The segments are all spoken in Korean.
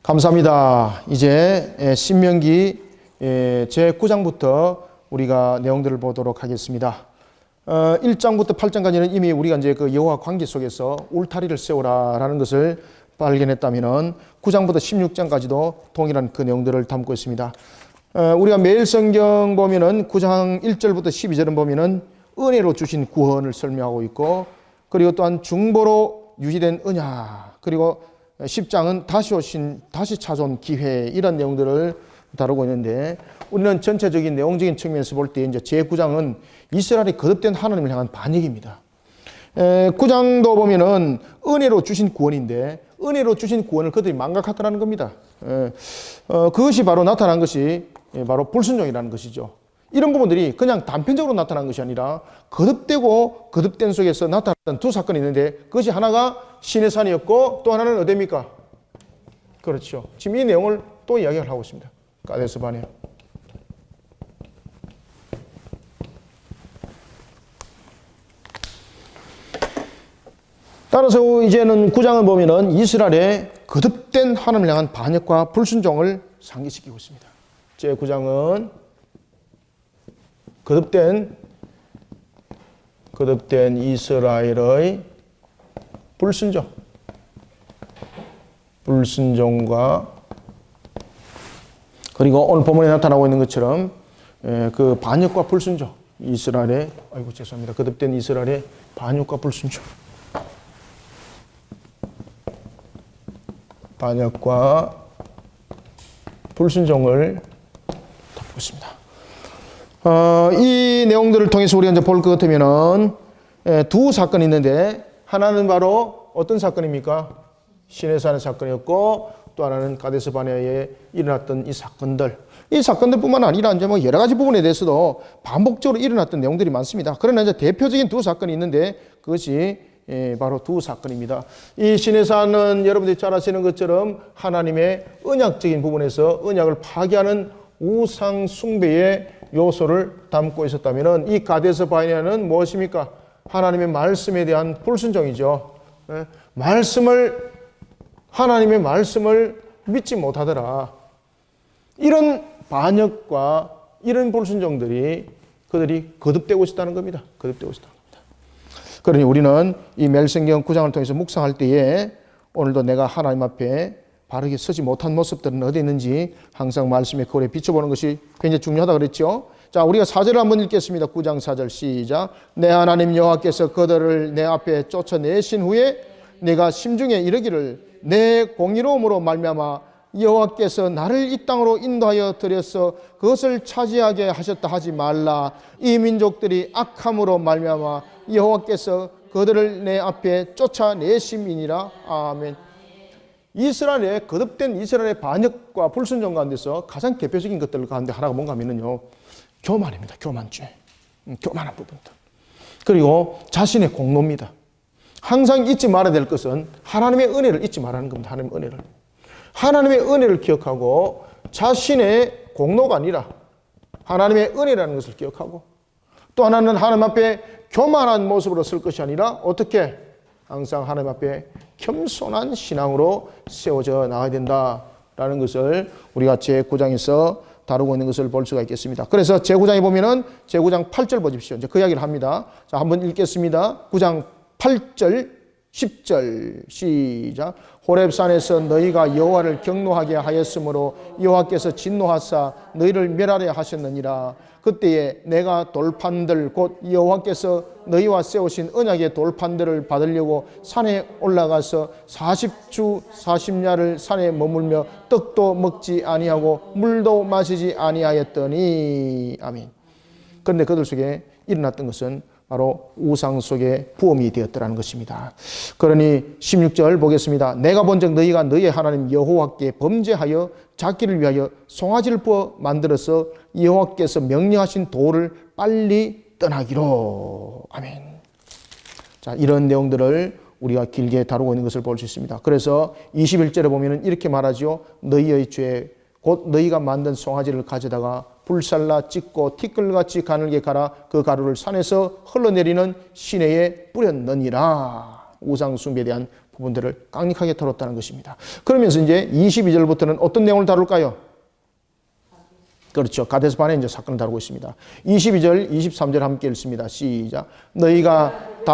감사합니다. 이제 신명기 제9장부터 우리가 내용들을 보도록 하겠습니다. 1장부터 8장까지는 이미 우리가 이제 그 여호와 관계 속에서 울타리를 세우라라는 것을 발견했다면은 9장부터 16장까지도 동일한 그 내용들을 담고 있습니다. 우리가 매일 성경 보면은 9장 1절부터 12절은 보면은 은혜로 주신 구원을 설명하고 있고, 그리고 또한 중보로 유지된 언약, 그리고 10장은 다시 찾아온 기회, 이런 내용들을 다루고 있는데, 우리는 전체적인 내용적인 측면에서 볼 때 이제 제9장은 이스라엘이 거듭된 하나님을 향한 반역입니다. 9장도 보면은 은혜로 주신 구원인데, 은혜로 주신 구원을 그들이 망각하더라는 겁니다. 그것이 바로 나타난 것이 바로 불순종이라는 것이죠. 이런 부분들이 그냥 단편적으로 나타난 것이 아니라 거듭되고 거듭된 속에서 나타났던 두 사건이 있는데, 그것이 하나가 시내산이었고 또 하나는 어디입니까? 그렇죠. 지금 이 내용을 또 이야기를 하고 있습니다. 가데스 바네아. 따라서 이제는 9장을 보면은 이스라엘의 거듭된 하나님을 향한 반역과 불순종을 상기시키고 있습니다. 제 9장은 거듭된 이스라엘의 불순종과, 그리고 오늘 본문에 나타나고 있는 것처럼 그 반역과 불순종, 이스라엘의, 거듭된 이스라엘의 반역과 불순종, 반역과 불순종을 담고 있습니다. 이 내용들을 통해서 우리가 이제 볼 것 같으면은 두 사건이 있는데, 하나는 바로 어떤 사건입니까? 시내산의 사건이었고, 또 하나는 가데스 바네아에 일어났던 이 사건들뿐만 아니라 이제 뭐 여러 가지 부분에 대해서도 반복적으로 일어났던 내용들이 많습니다. 그러나 이제 대표적인 두 사건이 있는데, 그것이 바로 두 사건입니다. 이 시내산은 여러분들이 잘 아시는 것처럼 하나님의 언약적인 부분에서 언약을 파괴하는 우상 숭배의 요소를 담고 있었다면, 이 가데스 바네아는 무엇입니까? 하나님의 말씀에 대한 불순종이죠. 하나님의 말씀을 믿지 못하더라. 이런 반역과 이런 불순종들이 그들이 거듭되고 있다는 겁니다. 그러니 우리는 이 멜성경 9장을 통해서 묵상할 때에 오늘도 내가 하나님 앞에 바르게 서지 못한 모습들은 어디 있는지 항상 말씀의 거울에 비춰보는 것이 굉장히 중요하다 그랬죠. 자, 우리가 4절을 한번 읽겠습니다. 9장 4절 시작. 내 하나님 여호와께서 그들을 내 앞에 쫓아내신 후에 내가 심중에 이르기를 내 공의로움으로 말미암아 여호와께서 나를 이 땅으로 인도하여 들여서 그것을 차지하게 하셨다 하지 말라. 이 민족들이 악함으로 말미암아 여호와께서 그들을 내 앞에 쫓아내심이니라. 아멘. 이스라엘의 거듭된 이스라엘의 반역과 불순종 가운데서 가장 대표적인 것들 가운데 하나가 뭔가 하면요, 교만입니다. 교만죄, 교만한 부분들. 그리고 자신의 공로입니다. 항상 잊지 말아야 될 것은 하나님의 은혜를 잊지 말라는 겁니다. 하나님의 은혜를 기억하고 자신의 공로가 아니라 하나님의 은혜라는 것을 기억하고, 또 하나는 하나님 앞에 교만한 모습으로 설 것이 아니라 어떻게 항상 하나님 앞에 겸손한 신앙으로 세워져 나가야 된다라는 것을 우리가 제9장에서 다루고 있는 것을 볼 수가 있겠습니다. 그래서 제9장에 보면은 제9장 8절 보십시오. 이제 그 이야기를 합니다. 자, 한번 읽겠습니다. 9장 8절 10절 시작. 호렙산에서 너희가 여호와를 경노하게 하였으므로 여호와께서 진노하사 너희를 멸하려 하셨느니라. 그때에 내가 돌판들 곧 여호와께서 너희와 세우신 언약의 돌판들을 받으려고 산에 올라가서 40주 40야를 산에 머물며 떡도 먹지 아니하고 물도 마시지 아니하였더니. 아멘. 그런데 그들 속에 일어났던 것은 바로 우상 속의 부험이 되었더라는 것입니다. 그러니 16절 보겠습니다. 내가 본즉 너희가 너희의 하나님 여호와께 범죄하여 잡기를 위하여 송아지를 부어 만들어서 여호와께서 명령하신 도를 빨리 떠나기로. 아멘. 자, 이런 내용들을 우리가 길게 다루고 있는 것을 볼 수 있습니다. 그래서 21절에 보면 이렇게 말하죠. 너희의 죄 곧 너희가 만든 송아지를 가져다가 불살라 찢고 티끌같이 가늘게 갈아 그 가루를 산에서 흘러내리는 시내에 뿌렸느니라. 우상 숭배에 대한 그분들을 깡닉하게 다뤘다는 것입니다. 그러면서 이제 22절부터는 어떤 내용을 다룰까요? 그렇죠. 가데스 바네 이제 사건을 다루고 있습니다. 22절, 23절 함께 읽습니다. 시작. 너희가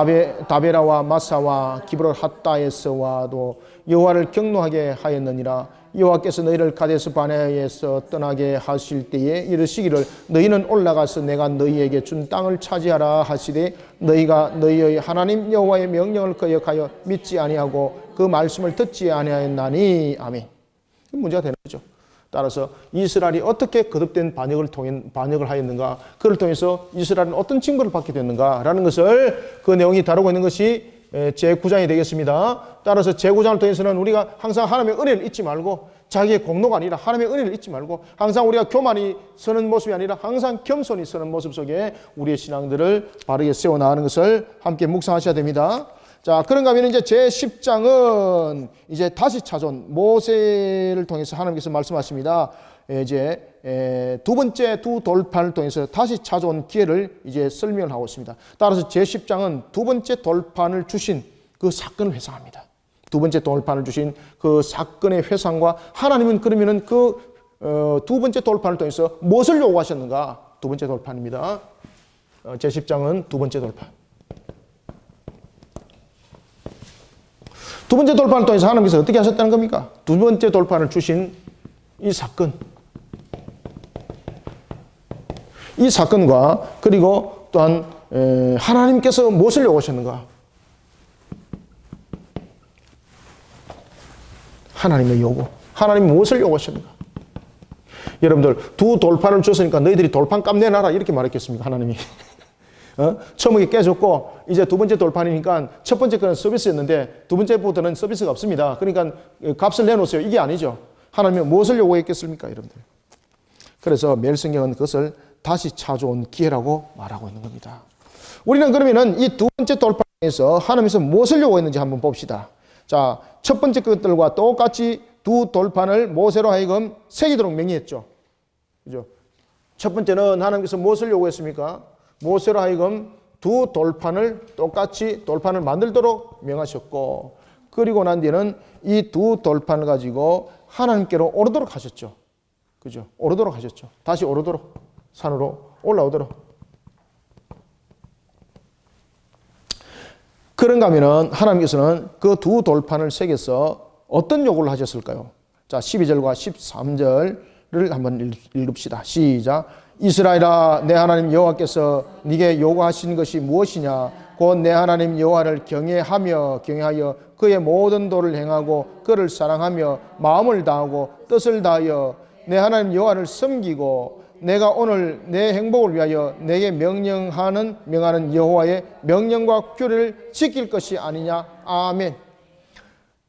다베라와 마사와 기브롯 핫다에서와도 여호와를 경노하게 하였느니라. 여호와께서 너희를 가데스 바네에서 떠나게 하실 때에 이르시기를 너희는 올라가서 내가 너희에게 준 땅을 차지하라 하시되 너희가 너희의 하나님 여호와의 명령을 거역하여 믿지 아니하고 그 말씀을 듣지 아니하였나니. 아멘. 문제가 되는 거죠. 따라서 이스라엘이 어떻게 거듭된 반역을 하였는가, 그를 통해서 이스라엘은 어떤 징벌을 받게 됐는가라는 것을 그 내용이 다루고 있는 것이 제9장이 되겠습니다. 따라서 제9장을 통해서는 우리가 항상 하나님의 은혜를 잊지 말고 자기의 공로가 아니라 하나님의 은혜를 잊지 말고 항상 우리가 교만이 서는 모습이 아니라 항상 겸손히 서는 모습 속에 우리의 신앙들을 바르게 세워나가는 것을 함께 묵상하셔야 됩니다. 자, 그런가 하면 이제 제10장은 이제 다시 찾아온 모세를 통해서 하나님께서 말씀하십니다. 이제 두 번째 두 돌판을 통해서 다시 찾아온 기회를 이제 설명을 하고 있습니다. 따라서 제10장은 두 번째 돌판을 주신 그 사건을 회상합니다. 두 번째 돌판을 주신 그 사건의 회상과 하나님은 그러면은 그 두 번째 돌판을 통해서 무엇을 요구하셨는가? 두 번째 돌판입니다. 제10장은 두 번째 돌판. 두 번째 돌판을 통해서 하나님께서 어떻게 하셨다는 겁니까? 두 번째 돌판을 주신 이 사건. 이 사건과 그리고 또한 하나님께서 무엇을 요구하셨는가? 하나님의 요구. 하나님이 무엇을 요구하셨는가? 여러분들 두 돌판을 줬으니까 너희들이 돌판값 내놔라 이렇게 말했겠습니까? 하나님이. 처음에 깨졌고 이제 두 번째 돌판이니까 첫 번째 거는 서비스였는데 두 번째부터는 서비스가 없습니다. 그러니까 값을 내놓으세요. 이게 아니죠. 하나님은 무엇을 요구했겠습니까? 여러분들. 그래서 매일 성경은 그것을 다시 찾아온 기회라고 말하고 있는 겁니다. 우리는 그러면은 이 두 번째 돌판에서 하나님께서 무엇을 요구했는지 한번 봅시다. 자, 첫 번째 것들과 똑같이 두 돌판을 모세로 하여금 새기도록 명령했죠. 그죠? 첫 번째는 하나님께서 무엇을 요구했습니까? 모세로 하여금 두 돌판을 똑같이 돌판을 만들도록 명하셨고, 그리고 난 뒤에는 이 두 돌판을 가지고 하나님께로 오르도록 하셨죠. 그죠? 오르도록 하셨죠. 다시 오르도록, 산으로 올라오도록. 그런가 하면은 하나님께서는 그 두 돌판을 새겨서 어떤 요구를 하셨을까요? 자, 12절과 13절을 한번 읽읍시다. 시작. 이스라엘아, 내 하나님 여호와께서 네게 요구하신 것이 무엇이냐? 곧 내 하나님 여호와를 경외하여 그의 모든 도를 행하고 그를 사랑하며 마음을 다하고 뜻을 다하여 내 하나님 여호와를 섬기고 내가 오늘 내 행복을 위하여 내게 명하는 여호와의 명령과 규례를 지킬 것이 아니냐. 아멘.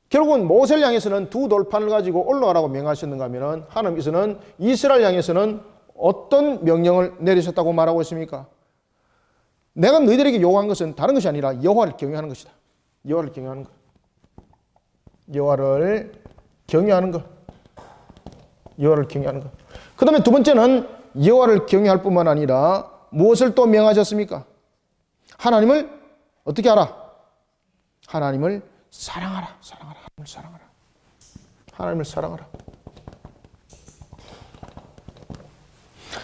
결국은 모세를 향해서는 두 돌판을 가지고 올라가라고 명하셨는가 하면은 하나님께서는 이스라엘 향해서는 어떤 명령을 내리셨다고 말하고 있습니까? 내가 너희들에게 요구한 것은 다른 것이 아니라 여호와를 경외하는 것이다. 여호와를 경외하는 것. 여호와를 경외하는 것. 여호와를 경외하는 것. 그 다음에 두 번째는 여호와를 경외할 뿐만 아니라 무엇을 또 명하셨습니까? 하나님을 어떻게 하라? 하나님을 사랑하라. 사랑하라. 하나님을 사랑하라. 하나님을 사랑하라.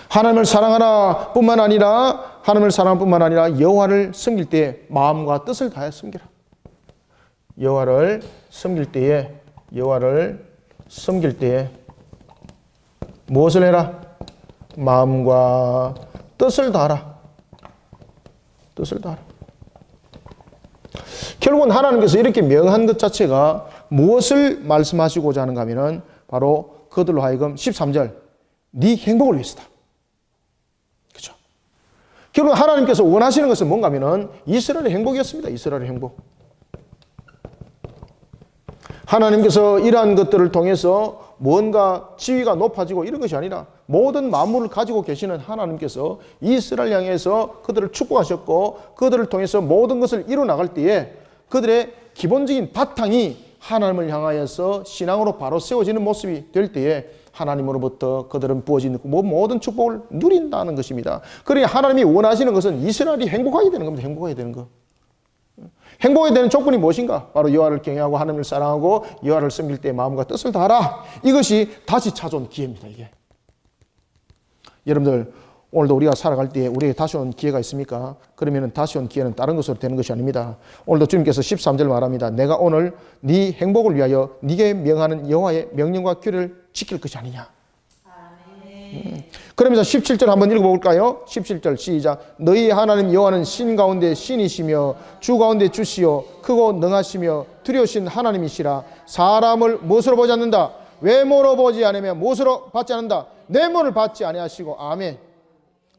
하나님을 사랑하라 뿐만 아니라 하나님을 사랑할 뿐만 아니라 여호와를 섬길 때에 마음과 뜻을 다해 섬기라. 여호와를 섬길 때에 무엇을 해라? 마음과 뜻을 다하라. 뜻을 다하라. 결국은 하나님께서 이렇게 명한 것 자체가 무엇을 말씀하시고자 하는가 하면은 바로 그들로 하여금 13절 네 행복을 위해서다. 그렇죠? 결국 하나님께서 원하시는 것은 뭔가 하면은 이스라엘의 행복이었습니다. 이스라엘의 행복. 하나님께서 이러한 것들을 통해서 뭔가 지위가 높아지고 이런 것이 아니라 모든 만물을 가지고 계시는 하나님께서 이스라엘 향해서 그들을 축복하셨고 그들을 통해서 모든 것을 이루어 나갈 때에 그들의 기본적인 바탕이 하나님을 향하여서 신앙으로 바로 세워지는 모습이 될 때에 하나님으로부터 그들은 부어지는 모든 축복을 누린다는 것입니다. 그러니 하나님이 원하시는 것은 이스라엘이 행복하게 되는 겁니다. 행복하게 되는 것. 행복에 되는 조건이 무엇인가? 바로 여호와를 경외하고 하나님을 사랑하고 여호와를 섬길 때 마음과 뜻을 다하라. 이것이 다시 찾아온 기회입니다. 이게. 여러분들 오늘도 우리가 살아갈 때 우리에게 다시 온 기회가 있습니까? 그러면 다시 온 기회는 다른 것으로 되는 것이 아닙니다. 오늘도 주님께서 13절 말합니다. 내가 오늘 네 행복을 위하여 네게 명하는 여호와의 명령과 규례를 지킬 것이 아니냐. 그러면서 17절 한번 읽어볼까요? 17절 시작. 너희 하나님 여호와는 신 가운데 신이시며 주 가운데 주시요 크고 능하시며 두려우신 하나님이시라. 사람을 무엇으로 보지 않는다? 외모로 보지 않으며 무엇으로 받지 않는다? 뇌물을 받지 아니하시고. 아멘.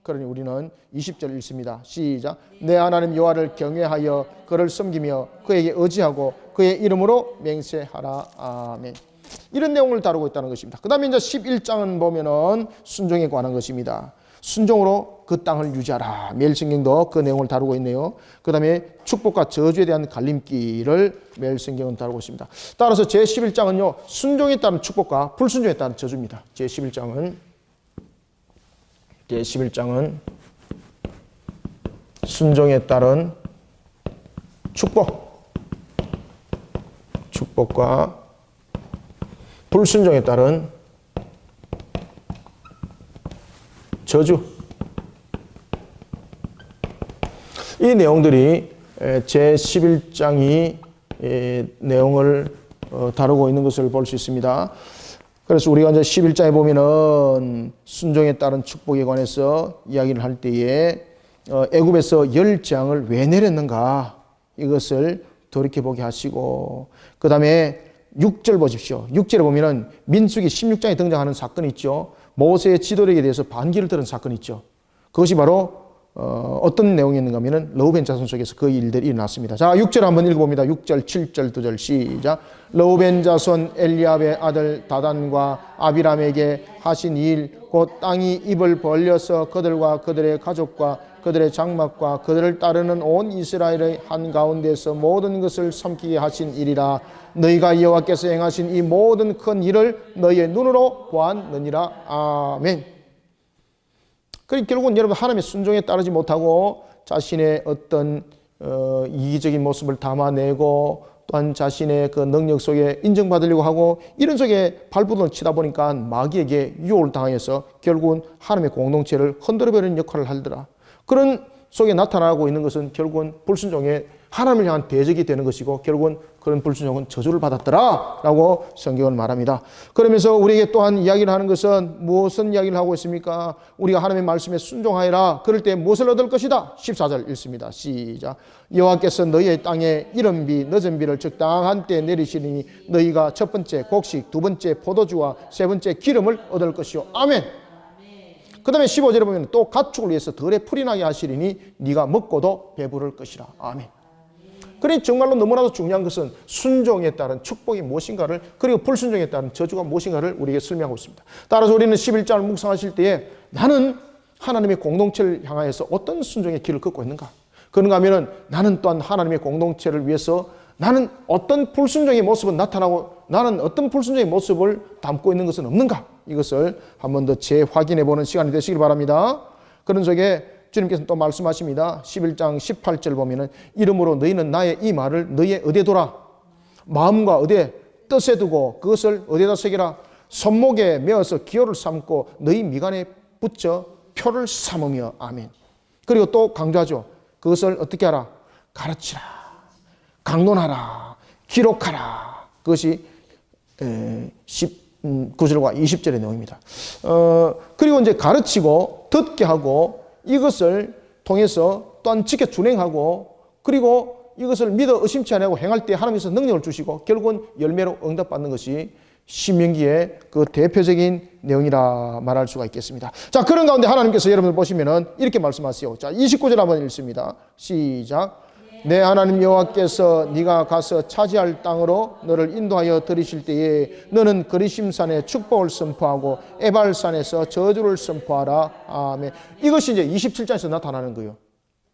그러니 우리는 20절 읽습니다. 시작. 내 하나님 여호와를 경외하여 그를 섬기며 그에게 의지하고 그의 이름으로 맹세하라. 아멘. 이런 내용을 다루고 있다는 것입니다. 그 다음에 이제 11장은 보면은 순종에 관한 것입니다. 순종으로 그 땅을 유지하라. 매일성경도 그 내용을 다루고 있네요. 그 다음에 축복과 저주에 대한 갈림길을 매일성경은 다루고 있습니다. 따라서 제11장은요, 순종에 따른 축복과 불순종에 따른 저주입니다. 제11장은 순종에 따른 축복과 불순종에 따른 저주. 이 내용들이 제11장이 내용을 다루고 있는 것을 볼 수 있습니다. 그래서 우리가 이제 11장에 보면은 순종에 따른 축복에 관해서 이야기를 할 때에 애굽에서 10재앙을 왜 내렸는가 이것을 돌이켜보게 하시고, 그 다음에 6절 보십시오. 6절에 보면은 민수기 16장에 등장하는 사건이 있죠. 모세의 지도력에 대해서 반기를 들은 사건이 있죠. 그것이 바로 어떤 내용이었는가 하면은 르우벤 자손 속에서 그 일들이 일어났습니다. 자, 6절 한번 읽어봅니다. 6절, 7절, 2절 시작. 르우벤 자손 엘리압의 아들 다단과 아비람에게 하신 일, 곧 땅이 입을 벌려서 그들과 그들의 가족과 그들의 장막과 그들을 따르는 온 이스라엘의 한가운데서 모든 것을 섬기게 하신 일이라. 너희가 여호와께서 행하신 이 모든 큰 일을 너희의 눈으로 보았느니라. 아멘. 그러니까 결국은 여러분 하나님의 순종에 따르지 못하고 자신의 어떤 이기적인 모습을 담아내고 또한 자신의 그 능력 속에 인정받으려고 하고 이런 속에 발부동을 치다 보니까 마귀에게 유혹을 당해서 결국은 하나님의 공동체를 흔들어버리는 역할을 하더라. 그런 속에 나타나고 있는 것은 결국은 불순종의 하나님을 향한 대적이 되는 것이고 결국은 그런 불순종은 저주를 받았더라 라고 성경은 말합니다. 그러면서 우리에게 또한 이야기를 하는 것은 무슨 이야기를 하고 있습니까? 우리가 하나님의 말씀에 순종하여라. 그럴 때 무엇을 얻을 것이다? 14절 읽습니다. 시작. 여호와께서 너희의 땅에 이른비 늦은비를 적당한 때 내리시니 너희가 첫 번째 곡식, 두 번째 포도주와 세 번째 기름을 얻을 것이요. 아멘. 그 다음에 15절에 보면 또 가축을 위해서 덜에 풀이 나게 하시리니 네가 먹고도 배부를 것이라. 아멘. 그러니 정말로 너무나도 중요한 것은 순종에 따른 축복이 무엇인가를, 그리고 불순종에 따른 저주가 무엇인가를 우리에게 설명하고 있습니다. 따라서 우리는 11장을 묵상하실 때에 나는 하나님의 공동체를 향하여서 어떤 순종의 길을 걷고 있는가? 그런가 하면은 나는 또한 하나님의 공동체를 위해서 나는 어떤 불순종의 모습은 나타나고 나는 어떤 불순종의 모습을 담고 있는 것은 없는가? 이것을 한 번 더 재확인해 보는 시간이 되시길 바랍니다. 그런 속에 주님께서는 또 말씀하십니다. 11장 18절 보면은 이러므로 너희는 나의 이 말을 너희의 어디에 둬라. 마음과 어디에 뜻에 두고 그것을 어디에다 새겨라. 손목에 메어서 기호를 삼고 너희 미간에 붙여 표를 삼으며. 아멘. 그리고 또 강조하죠. 그것을 어떻게 하라? 가르치라. 강론하라. 기록하라. 그것이 19절과 20절의 내용입니다. 그리고 이제 가르치고 듣게 하고 이것을 통해서 또한 지켜 준행하고 그리고 이것을 믿어 의심치 않고 행할 때 하나님께서 능력을 주시고 결국은 열매로 응답받는 것이 신명기의 그 대표적인 내용이라 말할 수가 있겠습니다. 자, 그런 가운데 하나님께서 여러분을 보시면은 이렇게 말씀하세요. 자, 29절 한번 읽습니다. 시작. 내 하나님 여호와께서 네가 가서 차지할 땅으로 너를 인도하여 들이실 때에 너는 그리심산에 축복을 선포하고 에발산에서 저주를 선포하라. 아멘. 이것이 이제 27장에서 나타나는 거예요.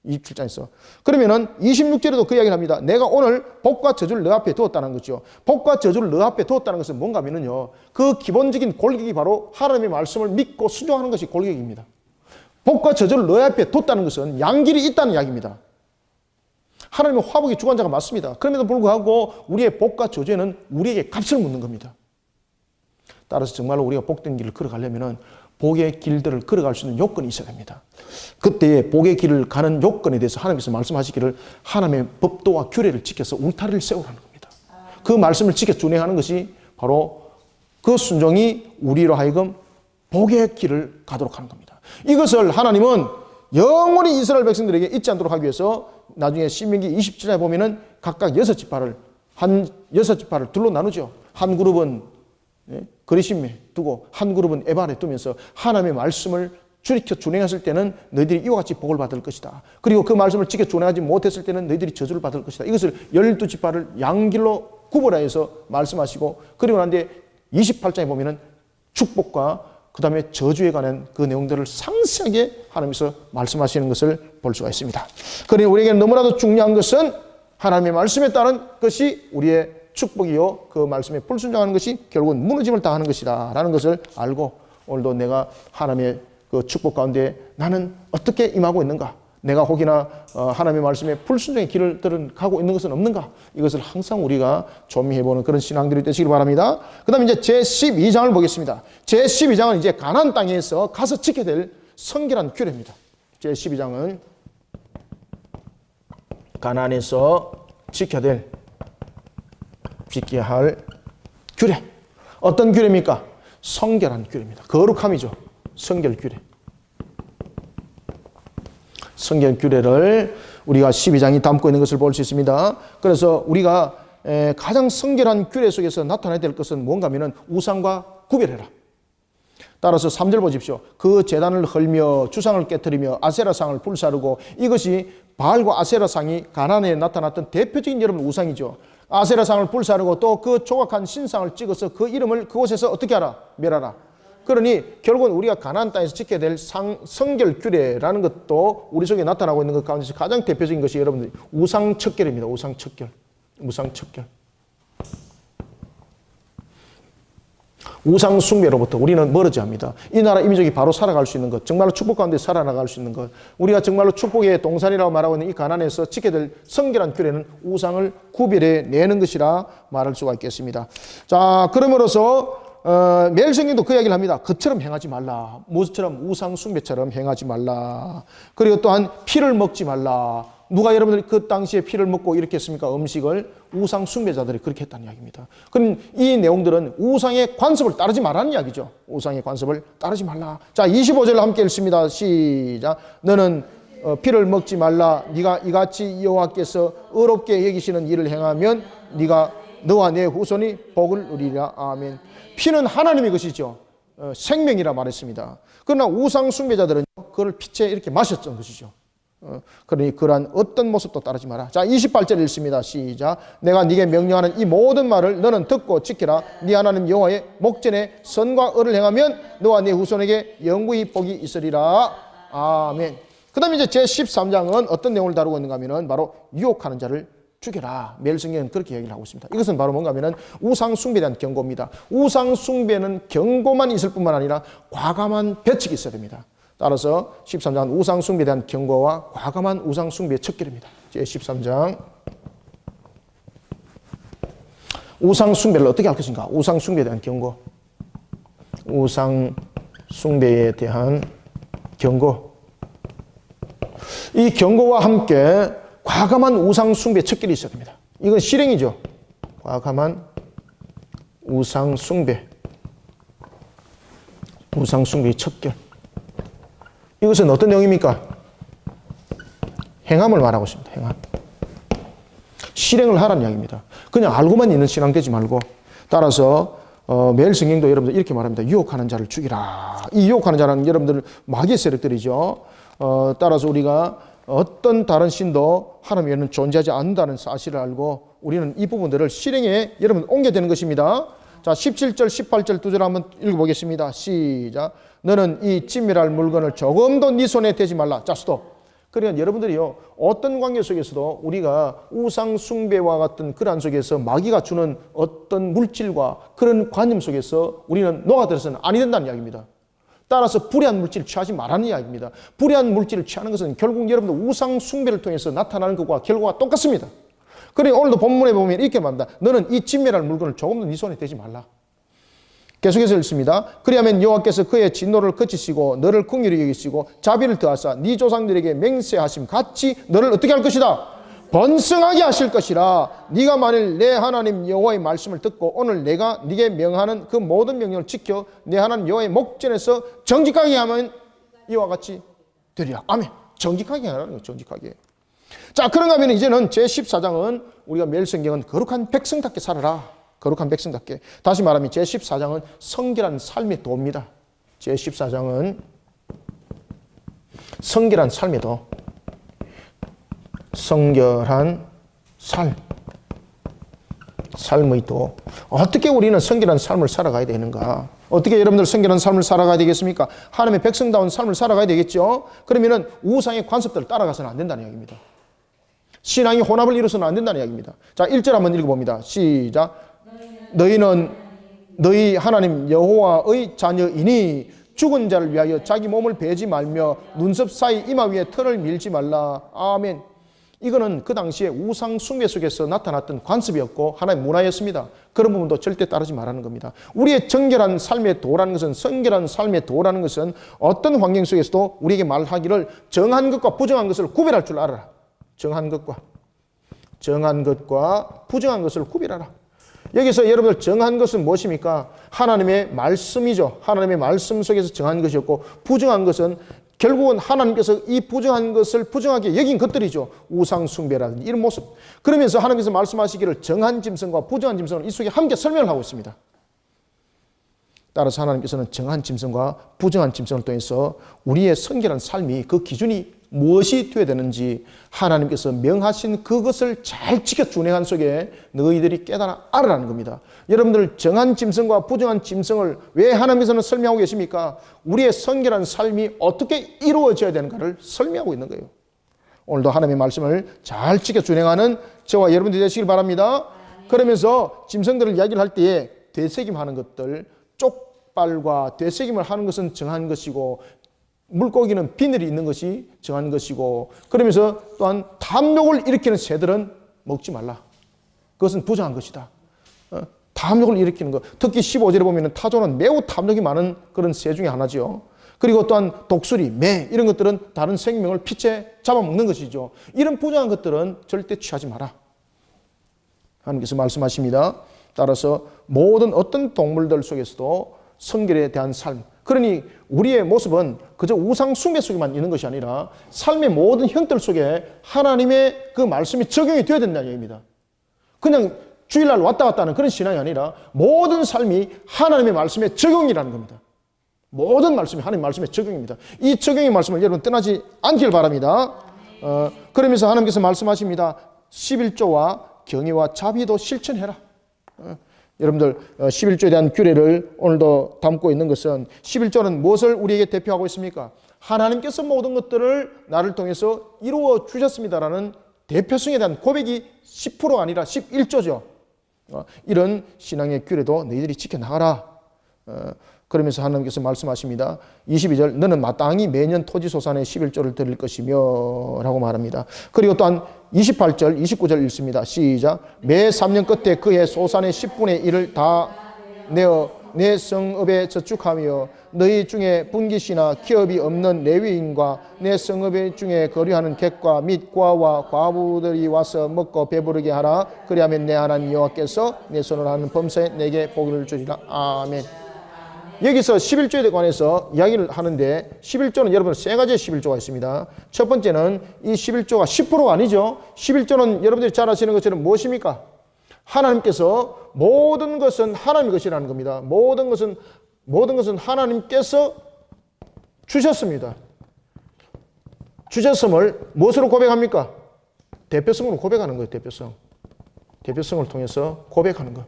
27장에서. 그러면은 26절에도 그 이야기를 합니다. 내가 오늘 복과 저주를 너 앞에 두었다는 거죠. 복과 저주를 너 앞에 두었다는 것은 뭔가 하면은요, 그 기본적인 골격이 바로 하나님의 말씀을 믿고 순종하는 것이 골격입니다. 복과 저주를 너 앞에 뒀다는 것은 양길이 있다는 이야기입니다. 하나님은 화복의 주관자가 맞습니다. 그럼에도 불구하고 우리의 복과 저주에는 우리에게 값을 묻는 겁니다. 따라서 정말로 우리가 복된 길을 걸어가려면 복의 길들을 걸어갈 수 있는 요건이 있어야 됩니다. 그때 복의 길을 가는 요건에 대해서 하나님께서 말씀하시기를 하나님의 법도와 규례를 지켜서 울타리를 세우라는 겁니다. 그 말씀을 지켜 준행하는 것이 바로 그 순종이 우리로 하여금 복의 길을 가도록 하는 겁니다. 이것을 하나님은 영원히 이스라엘 백성들에게 잊지 않도록 하기 위해서 나중에 신명기 27장에 보면은 각각 6지파를 둘로 나누죠. 한 그룹은 그리심에 두고 한 그룹은 에발에 두면서 하나님의 말씀을 지켜 준행했을 때는 너희들이 이와 같이 복을 받을 것이다. 그리고 그 말씀을 지켜 준행하지 못했을 때는 너희들이 저주를 받을 것이다. 이것을 12지파를 양길로 구분하여서 말씀하시고, 그리고 난 뒤에 28장에 보면은 축복과 그 다음에 저주에 관한 그 내용들을 상세하게 하나님께서 말씀하시는 것을 볼 수가 있습니다. 그러니 우리에게 너무나도 중요한 것은 하나님의 말씀에 따른 것이 우리의 축복이요, 그 말씀에 불순종하는 것이 결국은 무너짐을 당하는 것이다 라는 것을 알고, 오늘도 내가 하나님의 그 축복 가운데 나는 어떻게 임하고 있는가, 내가 혹이나 하나님의 말씀에 불순종의 길을 가고 있는 것은 없는가, 이것을 항상 우리가 조미해보는 그런 신앙들이 되시길 바랍니다. 그 다음에 이제 제12장을 보겠습니다. 제12장은 이제 가나안 땅에서 가서 지켜야 될 성결한 규례입니다. 제12장은 가나안에서 지켜야 할 규례. 어떤 규례입니까? 성결한 규례입니다. 거룩함이죠. 성결 규례. 성결 규례를 우리가 12장이 담고 있는 것을 볼 수 있습니다. 그래서 우리가 가장 성결한 규례 속에서 나타나야 될 것은 뭔가 하면은 우상과 구별해라. 따라서 3절 보십시오. 그 제단을 헐며 주상을 깨뜨리며 아세라상을 불사르고, 이것이 바알과 아세라상이 가나안에 나타났던 대표적인 여러분 우상이죠. 아세라상을 불사르고 또 그 조각한 신상을 찍어서 그 이름을 그곳에서 어떻게 하라? 멸하라. 그러니 결국은 우리가 가나안 땅에서 지켜야 될 성결 규례라는 것도 우리 속에 나타나고 있는 것 가운데서 가장 대표적인 것이 여러분들 우상척결입니다. 우상척결. 우상 숭배로부터 우리는 멀어져야 합니다. 이 나라 이민족이 바로 살아갈 수 있는 것, 정말로 축복 가운데 살아나갈 수 있는 것, 우리가 정말로 축복의 동산이라고 말하고 있는 이 가나안에서 지켜야 될 성결한 규례는 우상을 구별해 내는 것이라 말할 수가 있겠습니다. 자, 그러므로서 매일 성경도 그 이야기를 합니다. 그처럼 행하지 말라. 무엇처럼? 우상 숭배처럼 행하지 말라. 그리고 또한 피를 먹지 말라. 누가 여러분들이 그 당시에 피를 먹고 이렇게 했습니까? 음식을 우상 숭배자들이 그렇게 했다는 이야기입니다. 그럼 이 내용들은 우상의 관습을 따르지 말라는 이야기죠. 우상의 관습을 따르지 말라. 자, 25절 함께 읽습니다. 시작. 너는 피를 먹지 말라. 네가 이같이 여호와께서 의롭게 여기시는 일을 행하면 너와 내 후손이 복을 누리리라. 아멘. 피는 하나님의 것이죠. 생명이라 말했습니다. 그러나 우상 숭배자들은 그걸 피채 이렇게 마셨던 것이죠. 그러니 그러한 어떤 모습도 따르지 마라. 자, 28절 읽습니다. 시작. 내가 네게 명령하는 이 모든 말을 너는 듣고 지키라. 네 하나님 여호와의 목전에 선과 의를 행하면 너와 네 후손에게 영구히 복이 있으리라. 아멘. 그 다음에 이제 제13장은 어떤 내용을 다루고 있는가 하면 바로 유혹하는 자를 죽여라. 매일 성경은 그렇게 얘기를 하고 있습니다. 이것은 바로 뭔가 하면 우상 숭배에 대한 경고입니다. 우상 숭배는 경고만 있을 뿐만 아니라 과감한 배척이 있어야 됩니다. 따라서 13장은 우상 숭배에 대한 경고와 과감한 우상 숭배의 척결입니다. 제13장. 우상 숭배를 어떻게 할 것인가? 우상 숭배에 대한 경고. 우상 숭배에 대한 경고. 이 경고와 함께 과감한 우상 숭배 척결이 있어야 됩니다. 이건 실행이죠. 과감한 우상 숭배. 우상 숭배의 척결. 이것은 어떤 내용입니까? 행함을 말하고 있습니다. 행함. 실행을 하라는 이야기입니다. 그냥 알고만 있는 신앙 되지 말고, 따라서 매일 성경도 여러분들 이렇게 말합니다. 유혹하는 자를 죽이라. 이 유혹하는 자는 여러분들 마귀의 세력들이죠. 따라서 우리가 어떤 다른 신도 하나님 외에는 존재하지 않는다는 사실을 알고 우리는 이 부분들을 실행에 여러분 옮겨야 되는 것입니다. 자, 17절, 18절 두 절 한번 읽어보겠습니다. 시작. 너는 이 진멸할 물건을 조금도 네 손에 대지 말라. 자, 스톱. 그러니까 여러분들이요, 어떤 관계 속에서도 우리가 우상 숭배와 같은 그런 속에서 마귀가 주는 어떤 물질과 그런 관념 속에서 우리는 녹아들어서는 아니 된다는 이야기입니다. 따라서 불의한 물질을 취하지 말라는 이야기입니다. 불의한 물질을 취하는 것은 결국 여러분들 우상 숭배를 통해서 나타나는 것과 결과가 똑같습니다. 그러니 오늘도 본문에 보면 이렇게 말합니다. 너는 이 진멸할 물건을 조금도 네 손에 대지 말라. 계속해서 읽습니다. 그리하면 여호와께서 그의 진노를 그치시고 너를 긍휼히 여기시고 자비를 더하사 네 조상들에게 맹세하심 같이 너를 어떻게 할 것이다? 번성하게 하실 것이라. 네가 만일 내 하나님 여호와의 말씀을 듣고 오늘 내가 네게 명하는 그 모든 명령을 지켜 내 하나님 여호와의 목전에서 정직하게 하면 이와 같이 되리라. 아멘. 정직하게 하라는 거예요. 정직하게. 자, 그런가 하면 이제는 제14장은 우리가 매일 성경은 거룩한 백성답게 살아라. 거룩한 백성답게. 다시 말하면 제14장은 성결한 삶의 도입니다. 제14장은 성결한 삶의 도. 성결한 삶의 도. 어떻게 우리는 성결한 삶을 살아가야 되는가? 어떻게 여러분들 성결한 삶을 살아가야 되겠습니까? 하나님의 백성다운 삶을 살아가야 되겠죠? 그러면은 우상의 관습들을 따라가서는 안 된다는 이야기입니다. 신앙이 혼합을 이루어서는 안 된다는 이야기입니다. 자, 1절 한번 읽어봅니다. 시작. 너희는 너희 하나님 여호와의 자녀이니 죽은 자를 위하여 자기 몸을 베지 말며 눈썹 사이 이마 위에 털을 밀지 말라. 아멘. 이거는 그 당시에 우상 숭배 속에서 나타났던 관습이었고 하나의 문화였습니다. 그런 부분도 절대 따르지 말라는 겁니다. 우리의 정결한 삶의 도라는 것은, 성결한 삶의 도라는 것은 어떤 환경 속에서도 우리에게 말하기를 정한 것과 부정한 것을 구별할 줄 알아라. 정한 것과 부정한 것을 구별하라. 여기서 여러분들 정한 것은 무엇입니까? 하나님의 말씀이죠. 하나님의 말씀 속에서 정한 것이었고, 부정한 것은 결국은 하나님께서 이 부정한 것을 부정하게 여긴 것들이죠. 우상 숭배라든지 이런 모습. 그러면서 하나님께서 말씀하시기를 정한 짐승과 부정한 짐승을 이 속에 함께 설명을 하고 있습니다. 따라서 하나님께서는 정한 짐승과 부정한 짐승을 통해서 우리의 성결한 삶이 그 기준이 무엇이 되어야 되는지 하나님께서 명하신 그것을 잘 지켜 준행한 속에 너희들이 깨달아 알아라는 겁니다. 여러분들 정한 짐승과 부정한 짐승을 왜 하나님께서는 설명하고 계십니까? 우리의 성결한 삶이 어떻게 이루어져야 되는가를 설명하고 있는 거예요. 오늘도 하나님의 말씀을 잘 지켜 준행하는 저와 여러분들이 되시길 바랍니다. 그러면서 짐승들을 이야기를 할 때에 되새김하는 것들, 쪽발과 되새김을 하는 것은 정한 것이고, 물고기는 비늘이 있는 것이 정한 것이고, 그러면서 또한 탐욕을 일으키는 새들은 먹지 말라. 그것은 부정한 것이다. 탐욕을 일으키는 것. 특히 15절에 보면 타조는 매우 탐욕이 많은 그런 새 중에 하나죠. 그리고 또한 독수리, 매 이런 것들은 다른 생명을 피채 잡아먹는 것이죠. 이런 부정한 것들은 절대 취하지 마라. 하나님께서 말씀하십니다. 따라서 모든 어떤 동물들 속에서도 성결에 대한 삶, 그러니 우리의 모습은 그저 우상 숭배 속에만 있는 것이 아니라 삶의 모든 형들 속에 하나님의 그 말씀이 적용이 되어야 된다는 얘기입니다. 그냥 주일날 왔다 갔다 하는 그런 신앙이 아니라 모든 삶이 하나님의 말씀의 적용이라는 겁니다. 모든 말씀이 하나님의 말씀의 적용입니다. 이 적용의 말씀을 여러분 떠나지 않길 바랍니다. 그러면서 하나님께서 말씀하십니다. 11조와 경외와 자비도 실천해라. 여러분들 11조에 대한 규례를 오늘도 담고 있는 것은, 11조는 무엇을 우리에게 대표하고 있습니까? 하나님께서 모든 것들을 나를 통해서 이루어 주셨습니다라는 대표성에 대한 고백이 10% 아니라 11조죠. 이런 신앙의 규례도 너희들이 지켜나가라. 그러면서 하나님께서 말씀하십니다. 22절, 너는 마땅히 매년 토지 소산의 11조를 드릴 것이며 라고 말합니다. 그리고 또한 28절, 29절 읽습니다. 시작. 매 3년 끝에 그의 소산의 10분의 1을 다 내어 내 성읍에 저축하며 너희 중에 분깃이나 기업이 없는 레위인과 내 성읍 중에 거류하는 객과 및 고아와 과부들이 와서 먹고 배부르게 하라. 그리하면 내 하나님 여호와께서 내 손으로 하는 범사에 내게 복을 주리라. 아멘. 여기서 11조에 관해서 이야기를 하는데, 11조는 여러분 세 가지의 11조가 있습니다. 첫 번째는 이 11조가 10%가 아니죠. 11조는 여러분들이 잘 아시는 것처럼 무엇입니까? 하나님께서 모든 것은 하나님의 것이라는 겁니다. 모든 것은 하나님께서 주셨습니다. 주셨음을 무엇으로 고백합니까? 대표성으로 고백하는 거예요. 대표성을 통해서 고백하는 것.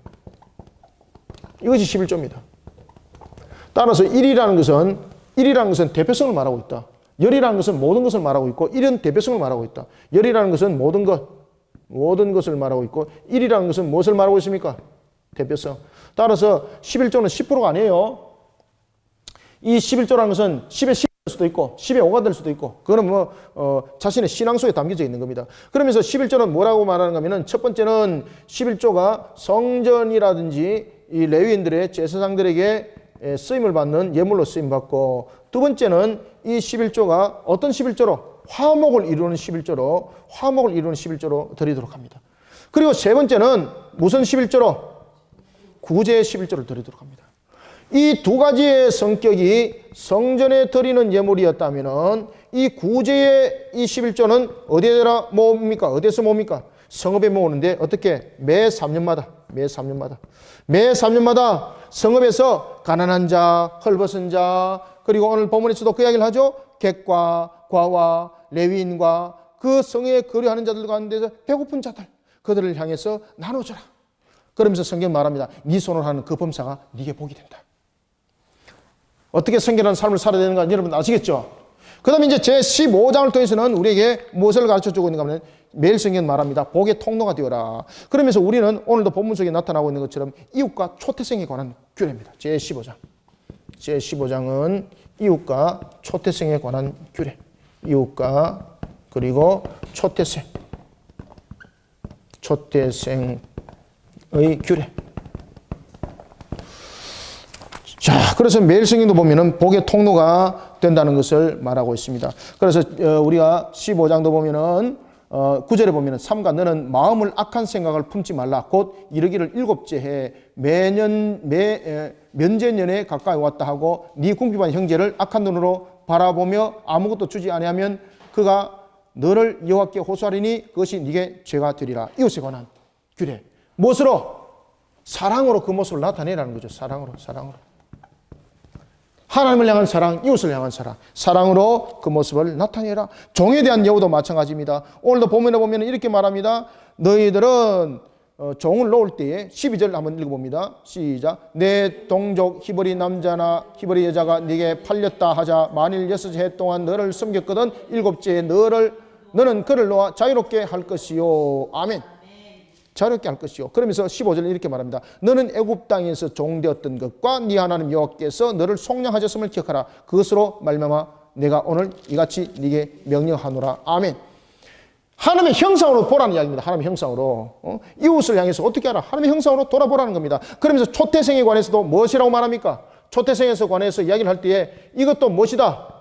이것이 11조입니다. 따라서 1이라는 것은 대표성을 말하고 있다. 열이라는 것은 모든 것을 말하고 있고, 1은 대표성을 말하고 있다. 열이라는 것은 모든 것을 말하고 있고, 1이라는 것은 무엇을 말하고 있습니까? 대표성. 따라서 11조는 10%가 아니에요. 이 11조라는 것은 10의 10이 될 수도 있고 10의 5가 될 수도 있고 그거는 자신의 신앙 속에 담겨져 있는 겁니다. 그러면서 11조는 뭐라고 말하는가 하면은 첫 번째는 11조가 성전이라든지 이 레위인들의 제사장들에게 쓰임을 받는 예물로 쓰임 받고, 두 번째는 이 11조가 어떤 11조로 화목을 이루는 11조로 드리도록 합니다. 그리고 세 번째는 무슨 11조로? 구제의 11조를 드리도록 합니다. 이 두 가지의 성격이 성전에 드리는 예물이었다면 이 구제의 이 11조는 어디에다 모읍니까? 어디에서 모읍니까? 성읍에 모으는데 어떻게? 매 3년마다 성읍에서 가난한 자, 헐벗은 자, 그리고 오늘 본문에서도 그 이야기를 하죠. 객과 과와 레위인과 그 성에 거류하는 자들 가운데서 배고픈 자들, 그들을 향해서 나눠줘라. 그러면서 성경 말합니다. 네 손으로 하는 그 범사가 네게 복이 된다. 어떻게 성결한 삶을 살아야 되는가 여러분 아시겠죠? 그 다음에 이제 제15장을 통해서는 우리에게 무엇을 가르쳐주고 있는가 하면 매일 성경 말합니다. 복의 통로가 되어라. 그러면서 우리는 오늘도 본문 속에 나타나고 있는 것처럼 이웃과 초태생에 관한 규례입니다. 제15장은 이웃과 초태생에 관한 규례. 이웃과 그리고 초태생의 규례. 자, 그래서 매일 성경도 보면은 복의 통로가 된다는 것을 말하고 있습니다. 그래서 우리가 15장도 보면은 9절에 보면은 삼가 너는 마음을 악한 생각을 품지 말라. 곧 이르기를 7째 해 면제년에 가까이 왔다 하고 네 궁핍한 형제를 악한 눈으로 바라보며 아무것도 주지 아니하면 그가 너를 여호와께 호소하리니 그것이 네게 죄가 되리라. 이웃에 관한 규례. 무엇으로? 사랑으로 그 모습을 나타내라는 거죠. 사랑으로. 하나님을 향한 사랑, 이웃을 향한 사랑, 사랑으로 그 모습을 나타내라. 종에 대한 여우도 마찬가지입니다. 오늘도 본문에 보면 이렇게 말합니다. 너희들은 종을 놓을 때에 12절 한번 읽어봅니다. 시작. 내 동족 히브리 남자나 히브리 여자가 네게 팔렸다 하자 만일 6해 동안 너를 섬겼거든 7째에 너는 그를 놓아 자유롭게 할 것이요. 아멘. 자유롭게 할 것이요. 그러면서 15절에 이렇게 말합니다. 너는 애굽 땅에서 종되었던 것과 네 하나님 여호와께서 너를 속량하셨음을 기억하라. 그것으로 말미암아 내가 오늘 이같이 네게 명령하노라. 아멘. 하나님의 형상으로 보라는 이야기입니다. 하나님의 형상으로. 이웃을 향해서 어떻게 하라? 하나님의 형상으로 돌아보라는 겁니다. 그러면서 초태생에 관해서도 무엇이라고 말합니까? 초태생에서 관해서 이야기를 할 때에 이것도 무엇이다?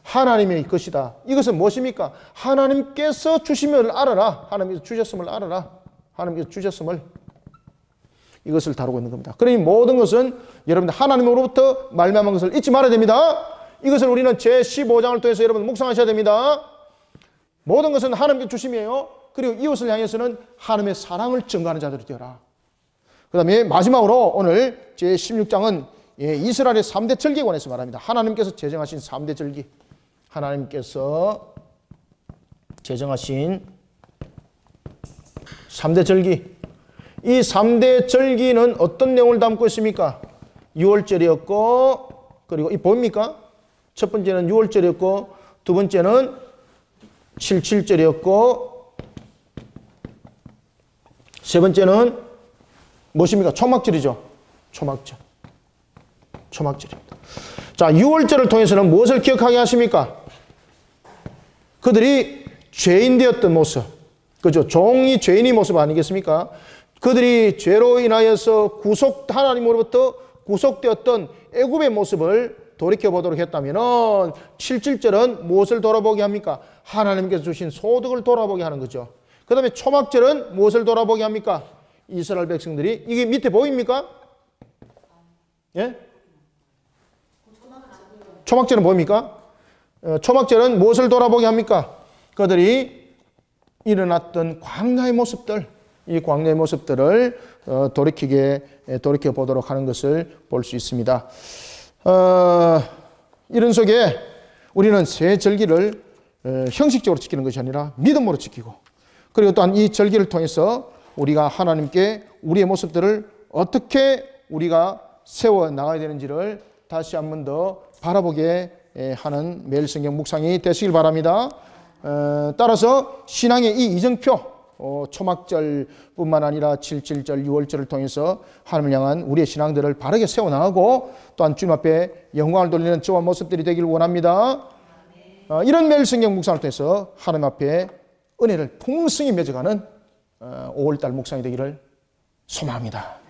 하나님의 것이다. 이것은 무엇입니까? 하나님께서 주심을 알아라. 하나님께서 주셨음을 알아라. 하나님께서 주셨음을, 이것을 다루고 있는 겁니다. 그러니 모든 것은 여러분들 하나님으로부터 말미암은 것을 잊지 말아야 됩니다. 이것을 우리는 제15장을 통해서 여러분 묵상하셔야 됩니다. 모든 것은 하나님께 주심이에요. 그리고 이웃을 향해서는 하나님의 사랑을 증거하는 자들이 되어라. 그 다음에 마지막으로 오늘 제16장은 이스라엘의 3대 절기에 관해서 말합니다. 하나님께서 제정하신 3대 절기. 하나님께서 제정하신 3대 절기. 이 3대 절기는 어떤 내용을 담고 있습니까? 6월절이었고, 그리고 이 뭡니까? 첫 번째는 6월절이었고, 두 번째는 77절이었고, 세 번째는 무엇입니까? 초막절이죠. 초막절입니다. 자, 6월절을 통해서는 무엇을 기억하게 하십니까? 그들이 죄인 되었던 모습. 그죠? 종이 죄인의 모습 아니겠습니까? 그들이 죄로 인하여서 하나님으로부터 구속되었던 애굽의 모습을 돌이켜보도록 했다면 77절은 무엇을 돌아보게 합니까? 하나님께서 주신 소득을 돌아보게 하는 거죠. 그 다음에 초막절은 무엇을 돌아보게 합니까? 이스라엘 백성들이, 이게 밑에 보입니까? 예? 초막절은 뭡니까? 초막절은 무엇을 돌아보게 합니까? 그들이 일어났던 광야의 모습들, 이 광야의 모습들을 돌이켜 보도록 하는 것을 볼 수 있습니다. 이런 속에 우리는 새 절기를 형식적으로 지키는 것이 아니라 믿음으로 지키고, 그리고 또한 이 절기를 통해서 우리가 하나님께 우리의 모습들을 어떻게 우리가 세워 나가야 되는지를 다시 한 번 더 바라보게 하는 매일 성경 묵상이 되시길 바랍니다. 따라서 신앙의 이 이정표, 초막절뿐만 아니라 7.7절, 6월절을 통해서 하나님을 향한 우리의 신앙들을 바르게 세워나가고 또한 주님 앞에 영광을 돌리는 저와 모습들이 되길 원합니다. 이런 매일 성경 묵상을 통해서 하나님 앞에 은혜를 풍성히 맺어가는 5월달 묵상이 되기를 소망합니다.